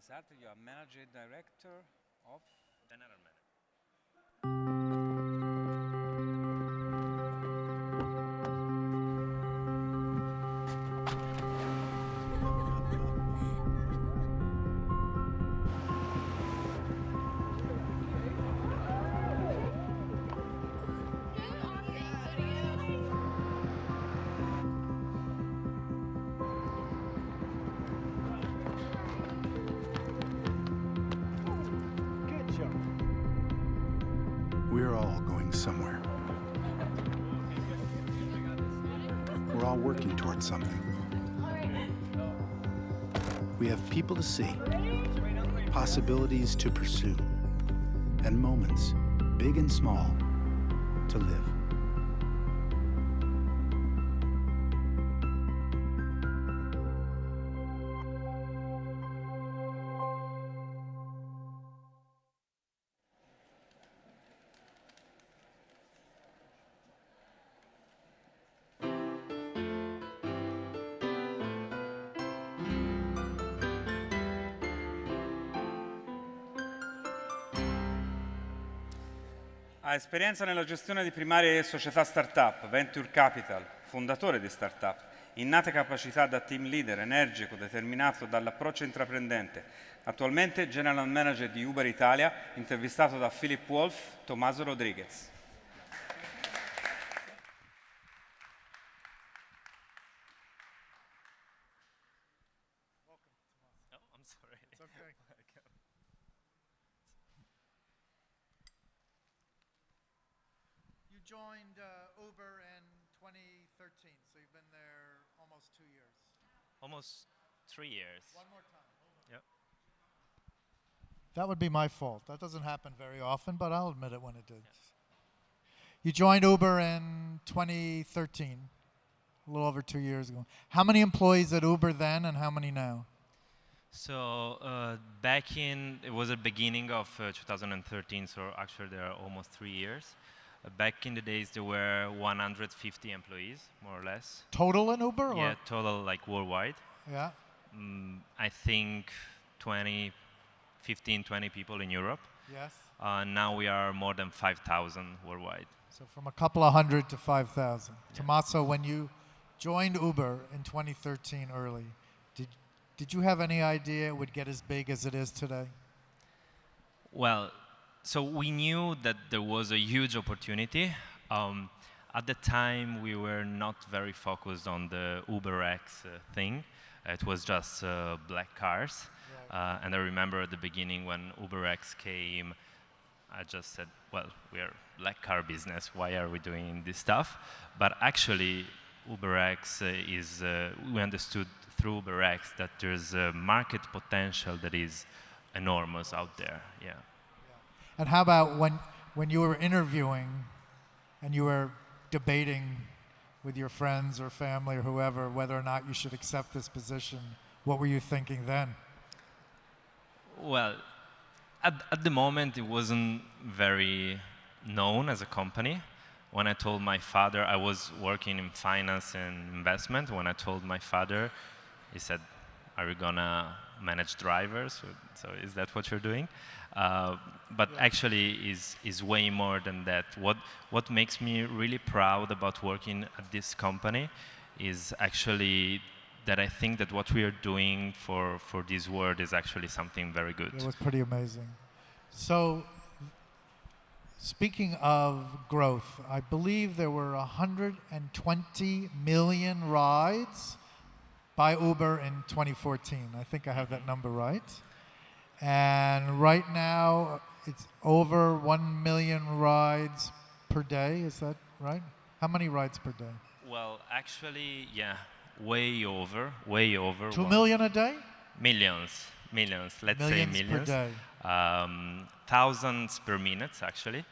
Esatto, you are manager director of General manager. We're all going somewhere. We're all working towards something. We have people to see, possibilities to pursue, and moments, big and small, to live. Ha esperienza nella gestione di primarie società startup, venture capital, fondatore di startup, innate capacità da team leader, energico, determinato dall'approccio intraprendente. Attualmente General Manager di Uber Italia, intervistato da Philip Wolf, Tomaso Rodriguez. Oh, I'm sorry. It's okay. You joined Uber in 2013, so you've been there almost 2 years. Almost 3 years. One more time. Yep. That would be my fault. That doesn't happen very often, but I'll admit it when it did. You joined Uber in 2013, a little over 2 years ago. How many employees at Uber then and how many now? So back in, it was the beginning of 2013, so actually there are almost 3 years. Back in the days, there were 150 employees, more or less. Total in Uber? Yeah, Or? total, like worldwide. Yeah. I think 15, 20 people in Europe. Yes. Now we are more than 5,000 worldwide. So from a couple of hundred to 5,000. Yeah. Tomaso, when you joined Uber in 2013 early, did you have any idea it would get as big as it is today? Well, so we knew that there was a huge opportunity. At the time, we were not very focused on the UberX thing. It was just black cars. Right. And I remember at the beginning when UberX came, I just said, well, we are black car business. Why are we doing this stuff? But actually, UberX we understood through UberX that there's a market potential that is enormous out there. Yeah. And how about when you were interviewing and you were debating with your friends or family or whoever whether or not you should accept this position, what were you thinking then? Well, at the moment, it wasn't very known as a company. When I told my father, I was working in finance and investment. When I told my father, he said, are you gonna manage drivers? So is that what you're doing? But Yeah. actually is way more than that. What makes me really proud about working at this company is actually that I think that what we are doing for this world is actually something very good. It was pretty amazing. So, speaking of growth, I believe there were 120 million rides by Uber in 2014. I think I have that number right. And right now, it's over 1 million rides per day. Is that right? How many rides per day? Well, actually, yeah, way over. 2 million a day? Millions, let's say Millions millions. per day. Thousands per minute, actually.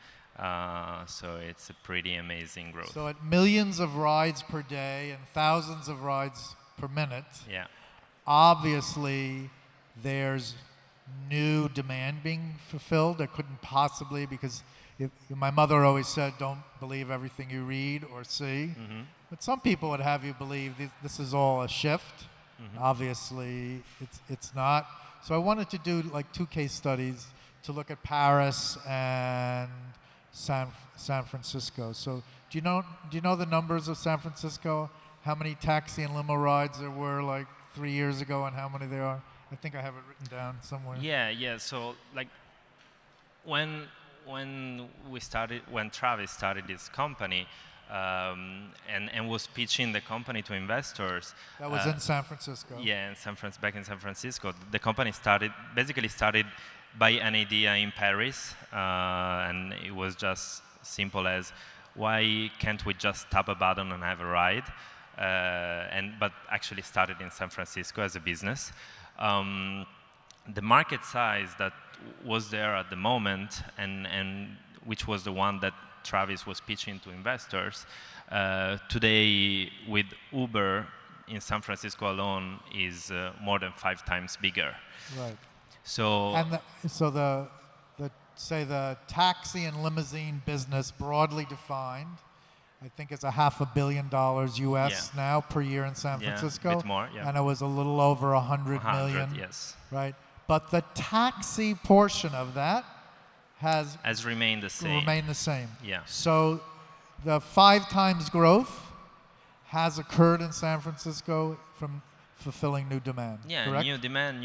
So it's a pretty amazing growth. So at millions of rides per day and thousands of rides per minute, Yeah. obviously there's new demand being fulfilled. There couldn't possibly, because my mother always said, don't believe everything you read or see. Mm-hmm. But some people would have you believe this is all a shift. Mm-hmm. Obviously, it's not. So I wanted to do like 2 case studies to look at Paris and San Francisco. So do you know the numbers of San Francisco? How many taxi and limo rides there were like 3 years ago and how many there are? I think I have it written down somewhere. Yeah. So like when Travis started this company and was pitching the company to investors. That was in San Francisco. Yeah, back in San Francisco. The company started by an idea in Paris, and it was just simple as, why can't we just tap a button and have a ride? But actually started in San Francisco as a business. The market size that was there at the moment, and which was the one that Travis was pitching to investors, today with Uber in San Francisco alone is more than 5 times bigger. Right. So And the taxi and limousine business, broadly defined, I think it's $500 million US now per year in San Francisco. A bit more, yeah. And it was a little over 100 million. Yes. Right. But the taxi portion of that has remained the same. Remained the same. Yeah. So the 5 times growth has occurred in San Francisco from fulfilling new demand. Yeah, correct? new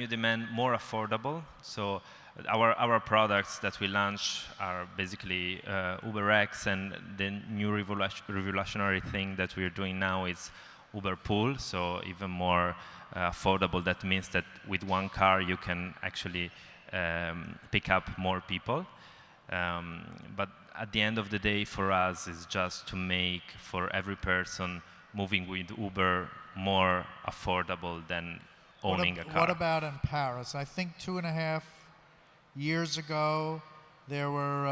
demand, more affordable. So our products that we launch are basically UberX, and the new revolutionary thing that we're doing now is Uber Pool, so even more affordable. That means that with one car you can actually pick up more people. But at the end of the day, for us, is just to make for every person moving with Uber more affordable than owning a car. What about in Paris? I think 2.5 years ago, there were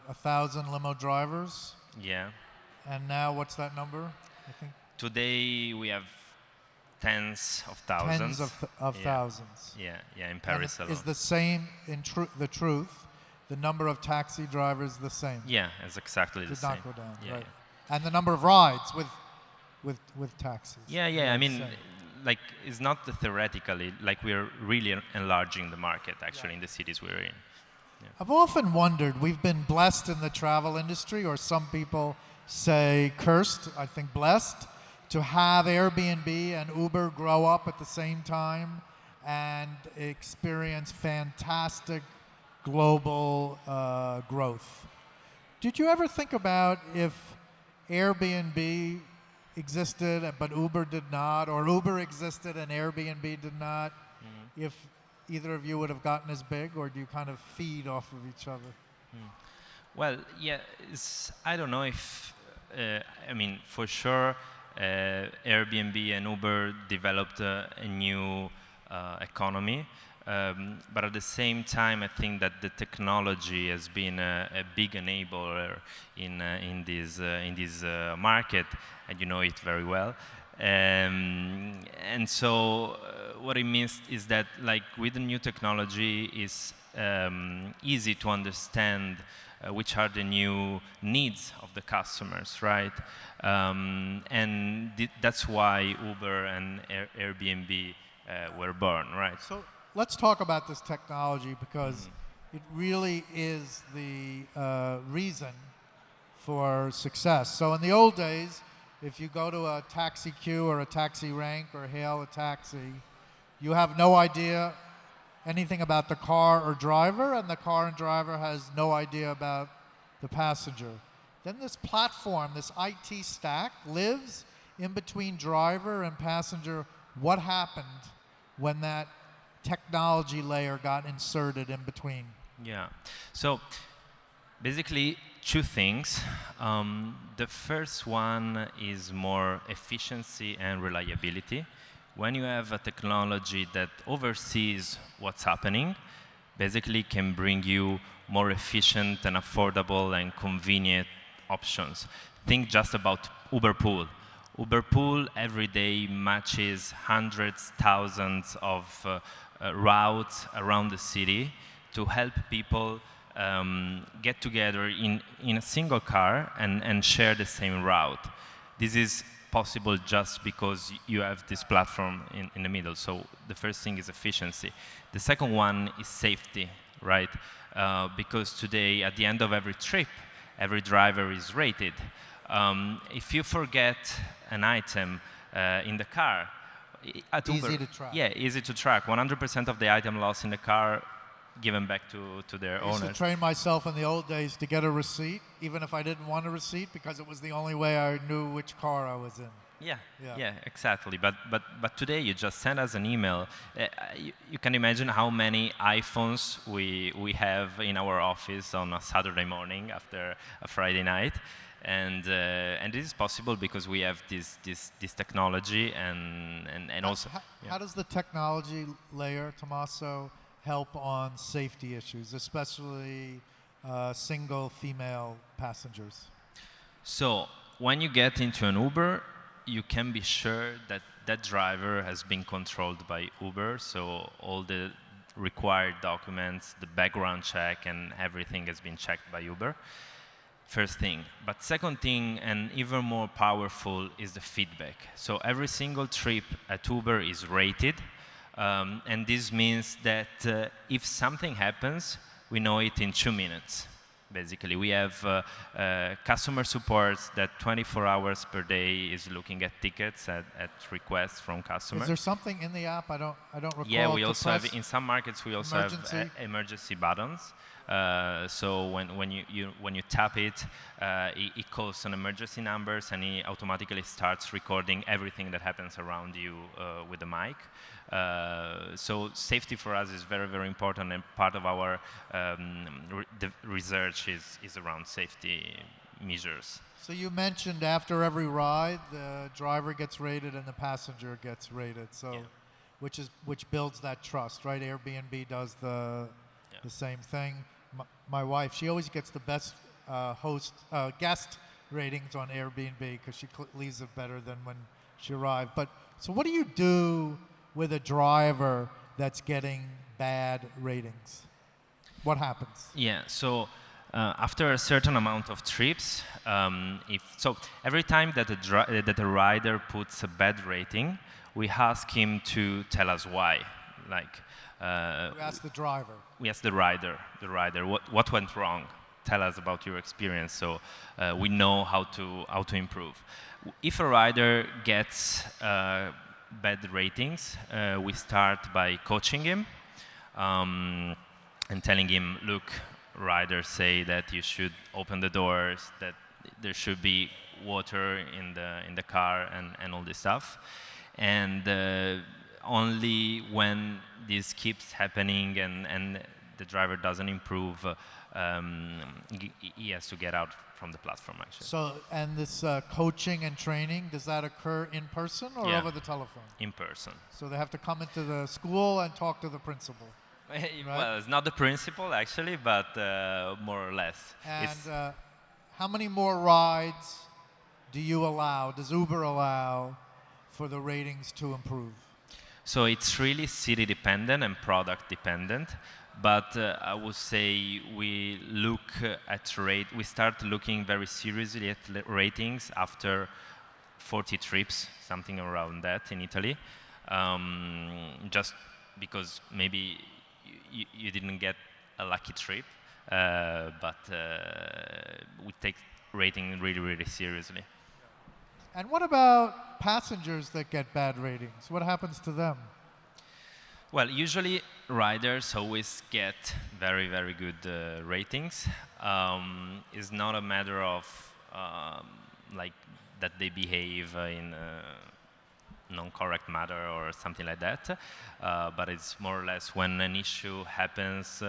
1,000 limo drivers. Yeah. And now, what's that number? I think today we have tens of thousands. Tens of thousands. Yeah, in Paris alone. Is the same in the truth? The number of taxi drivers the same? Yeah, it's exactly the same. Did not go down, yeah, right? Yeah. And the number of rides with taxis? Yeah. I mean, like, it's not theoretically, like we're really enlarging the market, actually, in the cities we're in. Yeah. I've often wondered, we've been blessed in the travel industry, or some people say cursed, I think blessed, to have Airbnb and Uber grow up at the same time and experience fantastic global growth. Did you ever think about if Airbnb existed but Uber did not, or Uber existed and Airbnb did not, if either of you would have gotten as big, or do you kind of feed off of each other? Well, yeah, I don't know if, I mean, for sure, Airbnb and Uber developed a new economy, but at the same time, I think that the technology has been a big enabler in this market, and you know it very well. And so what it means is that, like, with the new technology, it's easy to understand which are the new needs of the customers, right? And that's why Uber and Airbnb were born, right? So let's talk about this technology, because it really is the reason for success. So in the old days, if you go to a taxi queue or a taxi rank or hail a taxi, you have no idea anything about the car or driver, and the car and driver has no idea about the passenger. Then this platform, this IT stack, lives in between driver and passenger. What happened when that technology layer got inserted in between? Yeah, so basically 2 things. The first one is more efficiency and reliability. When you have a technology that oversees what's happening, basically can bring you more efficient and affordable and convenient options. Think just about Uber Pool. Uber Pool every day matches hundreds, thousands of routes around the city to help people get together in a single car and share the same route. This is possible just because you have this platform in the middle. So the first thing is efficiency. The second one is safety, right? Because today, at the end of every trip, every driver is rated. If you forget an item in the car, at Easy Uber, to track. yeah, easy to track. 100% of the item lost in the car given back to their I used to owners. train myself in the old days to get a receipt, even if I didn't want a receipt, because it was the only way I knew which car I was in. Yeah, Yeah. yeah, exactly. But today you just send us an email. You can imagine how many iPhones we have in our office on a Saturday morning after a Friday night, and this is possible because we have this technology and also. How does the technology layer, Tomaso, help on safety issues, especially single female passengers? So when you get into an Uber, you can be sure that that driver has been controlled by Uber, so all the required documents, the background check, and everything has been checked by Uber. First thing. But second thing, and even more powerful, is the feedback. So every single trip at Uber is rated, and this means that if something happens, we know it in 2 minutes. Basically, we have customer support that 24 hours per day is looking at tickets, at requests from customers. Is there something in the app? I don't recall. Yeah, we to also have, press? in some markets, we also have emergency buttons. So when you tap it, it calls on emergency numbers, and it automatically starts recording everything that happens around you with the mic. So safety for us is very, very important, and part of our the research is around safety measures. So you mentioned after every ride, the driver gets rated and the passenger gets rated. So, Yeah. which builds that trust, right? Airbnb does the same thing. My wife, she always gets the best guest ratings on Airbnb because she leaves it better than when she arrived. But so what do you do with a driver that's getting bad ratings? What happens? Yeah, so after a certain amount of trips, every time that a rider puts a bad rating, we ask him to tell us why. Like, You ask the driver. we ask the rider, what went wrong? Tell us about your experience, so we know how to improve. If a rider gets bad ratings, we start by coaching him and telling him, look, riders say that you should open the doors, that there should be water in the car, and all this stuff. And only when this keeps happening and the driver doesn't improve, he has to get out from the platform, actually. So, and this coaching and training, does that occur in person or Yeah. over the telephone? In person. So they have to come into the school and talk to the principal. Well, it's not the principal, actually, but more or less. And how many more rides do you allow, does Uber allow, for the ratings to improve? So it's really city dependent and product dependent, but I would say we start looking very seriously at ratings after 40 trips, something around that in Italy, just because maybe you didn't get a lucky trip, but we take rating really, really seriously. And what about passengers that get bad ratings? What happens to them? Well, usually riders always get very, very good ratings. It's not a matter of like that they behave in a non-correct manner or something like that, but it's more or less when an issue happens,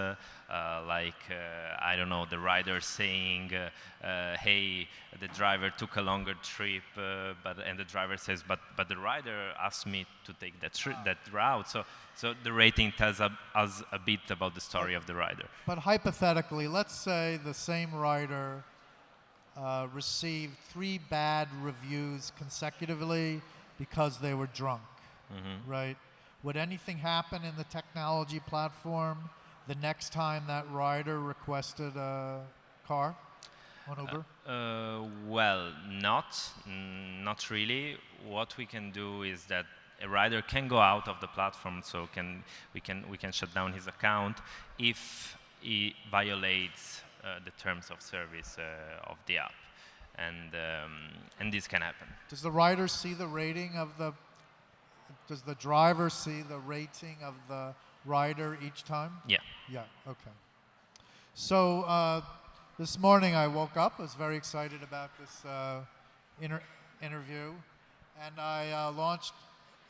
I don't know, the rider saying, hey, the driver took a longer trip, and the driver says, but the rider asked me to take that route. So the rating tells us a bit about the story of the rider. But hypothetically, let's say the same rider received 3 bad reviews consecutively because they were drunk, right? Would anything happen in the technology platform the next time that rider requested a car on Uber? Well, not really. What we can do is that a rider can go out of the platform, so we can shut down his account if he violates the terms of service of the app, and this can happen. Does the rider see the rating of the? Does the driver see the rating of the rider each time? Yeah. Yeah. Okay. So this morning I woke up. I was very excited about this interview, and I launched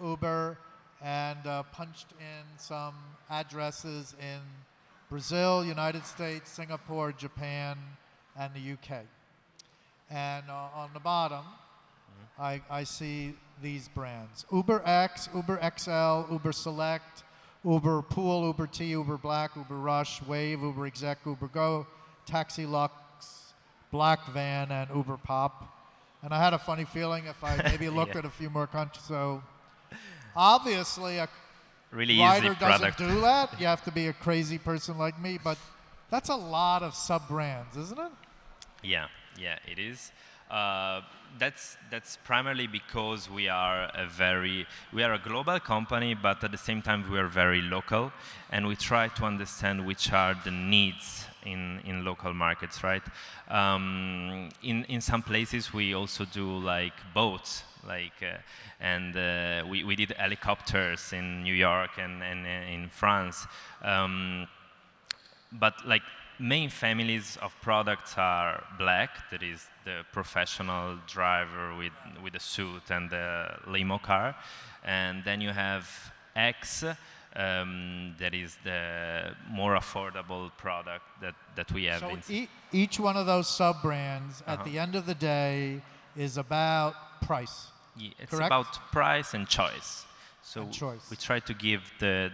Uber and punched in some addresses in Brazil, United States, Singapore, Japan, and the UK. And on the bottom, I see these brands: Uber X, Uber XL, Uber Select, Uber Pool, Uber T, Uber Black, Uber Rush, Wave, Uber Exec, Uber Go, Taxi Lux, Black Van, and Uber Pop. And I had a funny feeling if I maybe looked at a few more countries. So obviously a really rider easy product. doesn't do that. You have to be a crazy person like me, but that's a lot of sub-brands, isn't it? Yeah, it is. That's primarily because we are a global company, but at the same time we are very local, and we try to understand which are the needs in local markets, right? In some places we also do like boats, and we did helicopters in New York and in France, but like main families of products are Black, that is the professional driver with a suit and the limo car, and then you have X, that is the more affordable product that we have. So each one of those sub-brands at the end of the day is about price. Yeah, it's correct? about price and choice. So And choice. we try to give the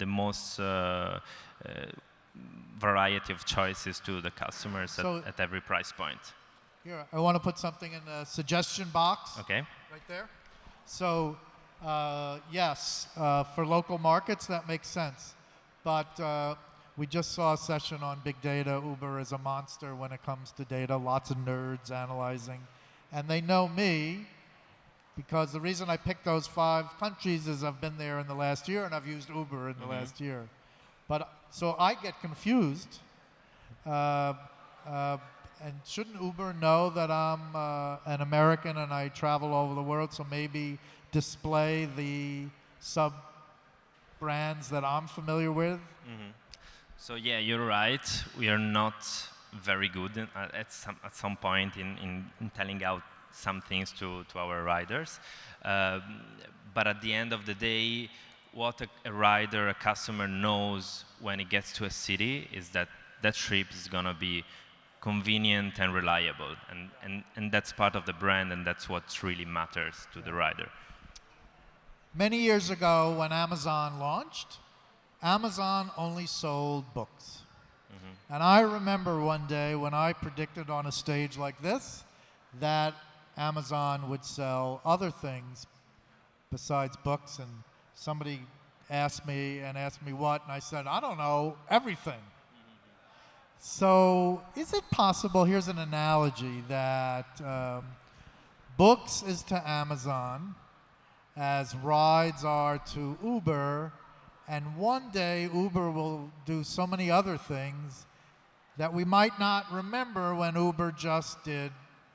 most variety of choices to the customers at every price point. Here, I want to put something in the suggestion box. Okay. Right there. So, yes, for local markets, that makes sense. But we just saw a session on big data. Uber is a monster when it comes to data. Lots of nerds analyzing. And they know me because the reason I picked those 5 countries is I've been there in the last year and I've used Uber in the last year. But so I get confused. And shouldn't Uber know that I'm an American and I travel all over the world, so maybe display the sub-brands that I'm familiar with? So yeah, you're right. We are not very good at some point in telling out some things to our riders. But at the end of the day, what a rider, a customer knows when he gets to a city is that that trip is going to be convenient and reliable, and that's part of the brand, and that's what really matters to the rider. Many years ago when Amazon launched, Amazon only sold books. And I remember one day when I predicted on a stage like this that Amazon would sell other things besides books, and somebody asked me what, and I said, I don't know, everything. So is it possible, here's an analogy, that books is to Amazon as rides are to Uber, and one day Uber will do so many other things that we might not remember when Uber just did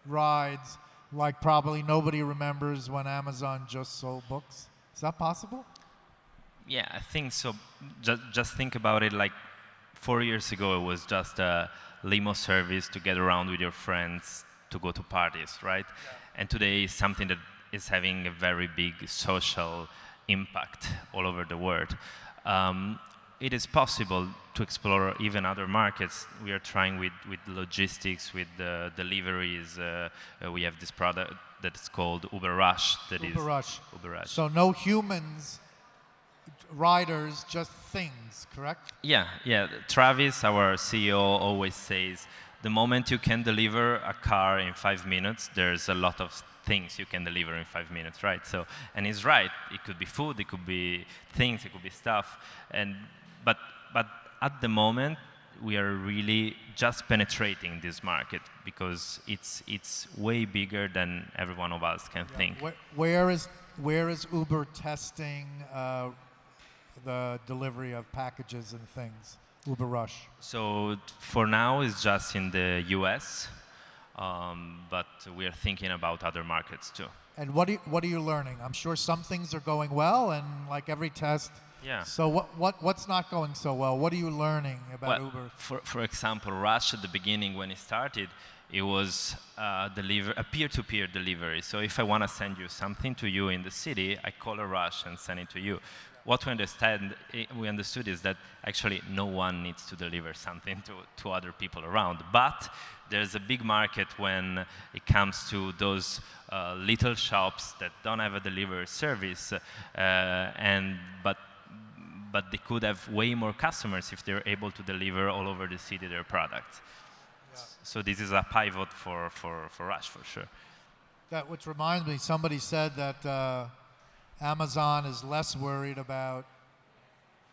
rides, like probably nobody remembers when Amazon just sold books? Is that possible? Yeah, I think so. Just think about it, like 4 years ago, it was just a limo service to get around with your friends to go to parties, right? Yeah. And today is something that is having a very big social impact all over the world. It is possible to explore even other markets. We are trying with logistics, with deliveries. We have this product that's called Uber Rush. Uber Rush. Uber Rush. So no humans, riders, just things, correct? Yeah. Travis, our CEO, always says, the moment you can deliver a car in 5 minutes, there's a lot of things you can deliver in 5 minutes, right? So, and he's right. It could be food, it could be things, it could be stuff. But at the moment, we are really just penetrating this market because it's way bigger than every one of us can think. Where is Uber testing the delivery of packages and things? Uber Rush. So for now, it's just in the US, but we are thinking about other markets too. And what are you learning? I'm sure some things are going well, and like every test. Yeah. So what's not going so well? What are you learning about Uber? For example, Rush at the beginning when it started, it was a peer-to-peer delivery. So if I want to send you something to you in the city, I call a Rush and send it to you. What we understood is that actually no one needs to deliver something to other people around. But there's a big market when it comes to those little shops that don't have a delivery service, but they could have way more customers if they're able to deliver all over the city their products. Yeah. So this is a pivot for Rush, for sure. Which reminds me, somebody said that Amazon is less worried about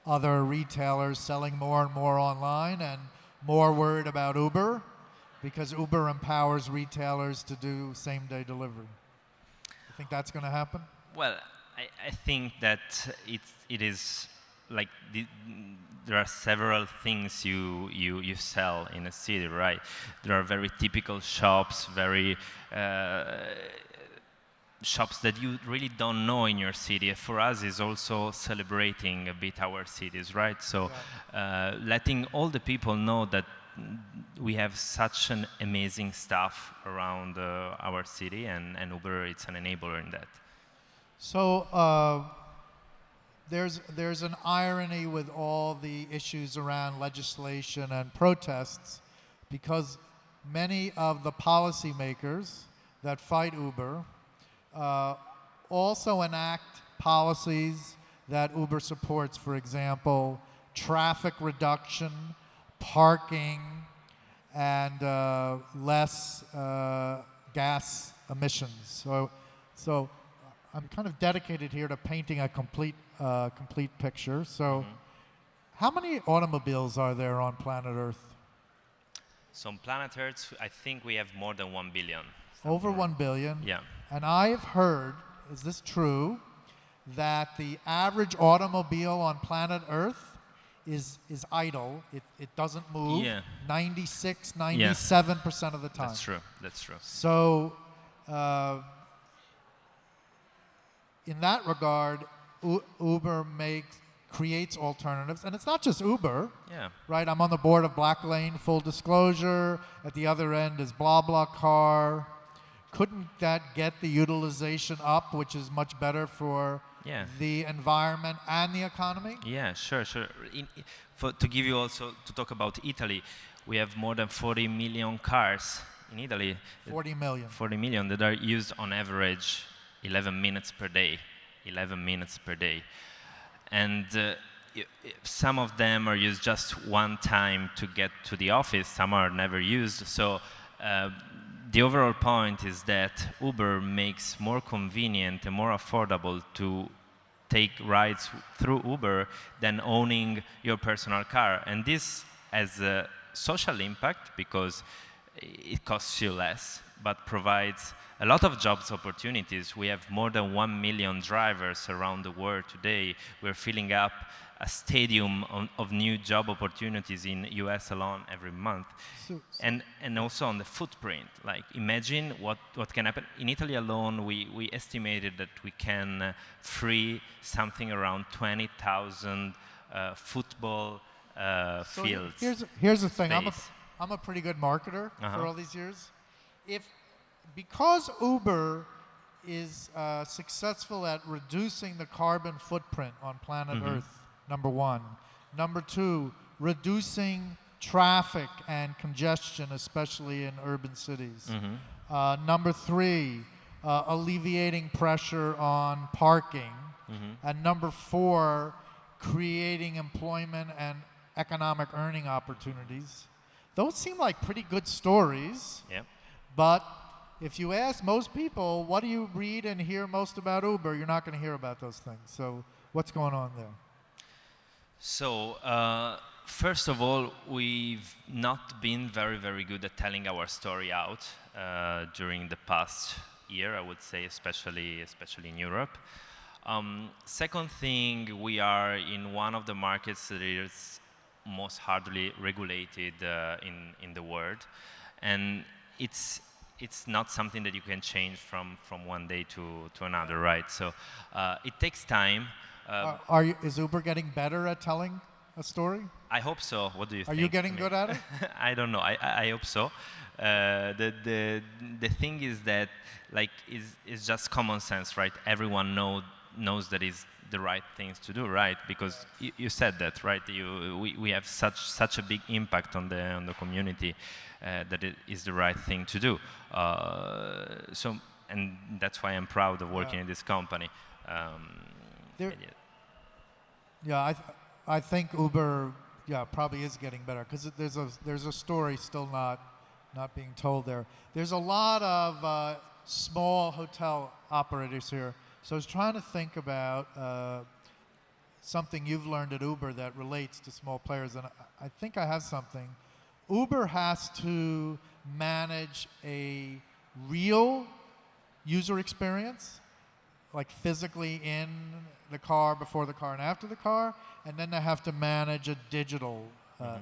other retailers selling more and more online and more worried about Uber because Uber empowers retailers to do same-day delivery. You think that's going to happen? Well, I think that it is like there are several things you sell in a city, right? There are very typical shops, shops that you really don't know in your city. For us, is also celebrating a bit our cities, right? So letting all the people know that we have such an amazing stuff around our city, and Uber, it's an enabler in that. So there's an irony with all the issues around legislation and protests, because many of the policymakers that fight Uber also enact policies that Uber supports. For example, traffic reduction, parking, and less gas emissions. So I'm kind of dedicated here to painting a complete picture. So how many automobiles are there on planet Earth? So on planet Earth, I think we have more than 1 billion. Over 1 billion? Yeah. And I've heard, is this true, that the average automobile on planet Earth is idle. It doesn't move 96, 97% of the time. That's true. So in that regard, Uber creates alternatives. And it's not just Uber, right? I'm on the board of Black Lane, full disclosure. At the other end is BlaBlaCar. Couldn't that get the utilization up, which is much better for the environment and the economy? Yeah, sure. To give you also, to talk about Italy, we have more than 40 million cars in Italy. 40 million. 40 million that are used on average 11 minutes per day. 11 minutes per day. And some of them are used just one time to get to the office. Some are never used. So the overall point is that Uber makes more convenient and more affordable to take rides through Uber than owning your personal car. And this has a social impact because it costs you less, but provides a lot of jobs opportunities. We have more than 1 million drivers around the world today. We're filling up a stadium of new job opportunities in US alone every month. And also on the footprint. Like, imagine what can happen. In Italy alone, we estimated that we can free something around 20,000 football fields. Here's the thing. I'm a pretty good marketer for all these years. Because Uber is successful at reducing the carbon footprint on planet Earth, number one. Number two, reducing traffic and congestion, especially in urban cities. Number three, alleviating pressure on parking. And number four, creating employment and economic earning opportunities. Those seem like pretty good stories. But if you ask most people, what do you read and hear most about Uber, you're not going to hear about those things. So what's going on there? So First of all, we've not been very, very good at telling our story out during the past year, I would say, especially in Europe. Second thing, we are in one of the markets that is most hardly regulated in the world, and it's not something that you can change from one day to another, right? So it takes time. Is Uber getting better at telling a story? I hope so. What do you think? Are you getting good at it? I don't know. I hope so. The thing is that it's just common sense, right? Everyone knows that is the right things to do, right? Because you said that, right? We have such a big impact on the community that it is the right thing to do. And that's why I'm proud of working in this company. I think Uber, probably is getting better because there's a story still not being told there. There's a lot of small hotel operators here. So I was trying to think about something you've learned at Uber that relates to small players, and I think I have something. Uber has to manage a real user experience, like physically in the car, before the car, and after the car, and then they have to manage a digital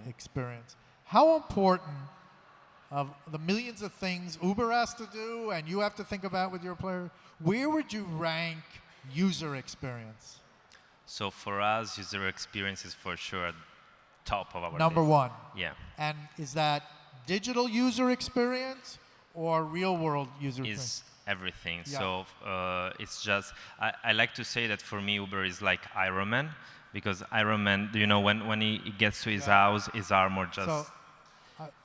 experience. How important of the millions of things Uber has to do and you have to think about with your player, where would you rank user experience? So for us, user experience is for sure top of our Number list. one. Yeah. And is that digital user experience or real world user experience? Is everything. Yeah. So it's just, I like to say that for me, Uber is like Iron Man, because Iron Man, you know, when he gets to his house, his armor just... So,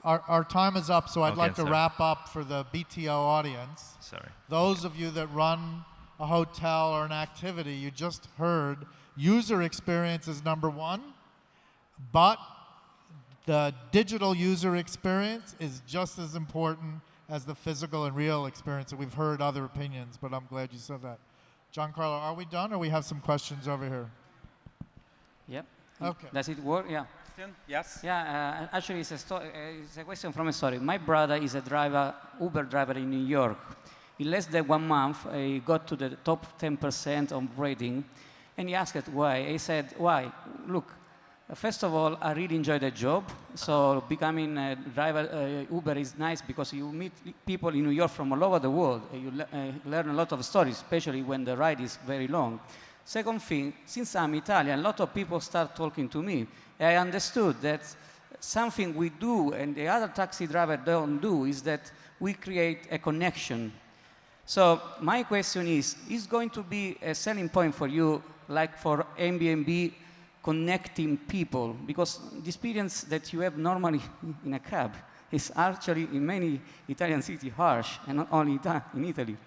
our time is up, so I'd like to sorry. wrap up for the BTO audience. Sorry. Those of you that run a hotel or an activity, you just heard user experience is number one, but the digital user experience is just as important as the physical and real experience. And we've heard other opinions, but I'm glad you said that. Giancarlo, are we done or we have some questions over here? Yep. Okay. Does it work? Yeah. Yes? Yeah, actually it's a question from a story. My brother is a driver, Uber driver in New York. In less than 1 month, he got to the top 10% of rating, and he asked why. He said, why? Look, first of all, I really enjoy the job, so becoming a driver, Uber is nice because you meet people in New York from all over the world, and you learn a lot of stories, especially when the ride is very long. Second thing, since I'm Italian, a lot of people start talking to me. I understood that something we do and the other taxi driver don't do is that we create a connection. So my question is going to be a selling point for you, like for Airbnb, connecting people? Because the experience that you have normally in a cab is actually in many Italian cities harsh, and not only in Italy.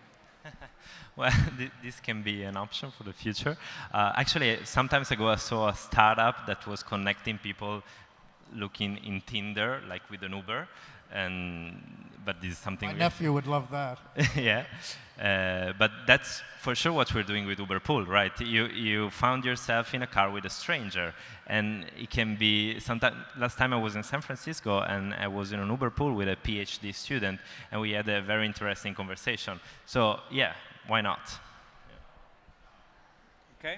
Well, this can be an option for the future. Actually, some time ago, I saw a startup that was connecting people looking in Tinder, like with an Uber. But this is something... My nephew would love that. Yeah. But that's for sure what we're doing with Uber Pool, right? You found yourself in a car with a stranger. And it can be... Last time I was in San Francisco, and I was in an Uber Pool with a PhD student, and we had a very interesting conversation. So, yeah. Why not? Okay.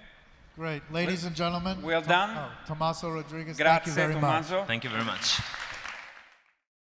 Great. Ladies and gentlemen. Well done. Tomaso Rodriguez, Grazie, thank you very Tomaso. much. Thank you very much.